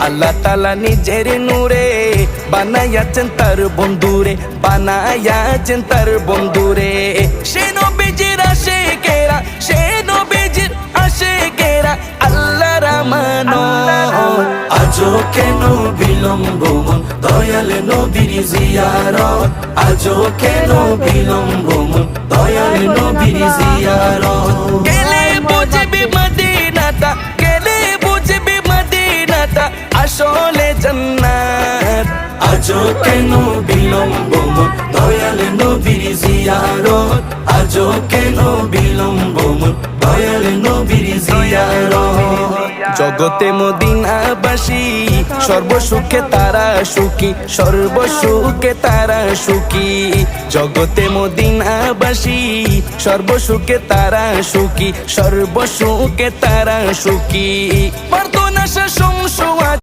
আল্লাহ তাআলা নিজের নূরে বানায়াছেন তার বন্ধুরে, বানায়াছেন তার বন্ধুরে। সে নবীজির আশিকেরা, সে নবীজির আশিকেরা আল্লাহর আমানত। আজও কেন বিলম্ব মন দয়াল নবীর জিয়ারত, আজও কেন বিলম্ব মন দয়াল নবীর জিয়ারত। গেলে বুঝবি মদিনাটা, গেলে বুঝবি মদিনাটা আসলে জান্নাত। আজও কেন বিলম্ব মন দয়াল নবীর জিয়ারত, আজও কেন বিলম্ব মন দয়াল নবীর জিয়ারত। জগতে মদিনাবাসী সর্বসুখে তারা সুখী, সর্বসুখে তারা সুখী। জগতে মদিনাবাসী সর্বসুখে তারা সুখী, সর্বসুখে তারা সুখী। পারতো না সে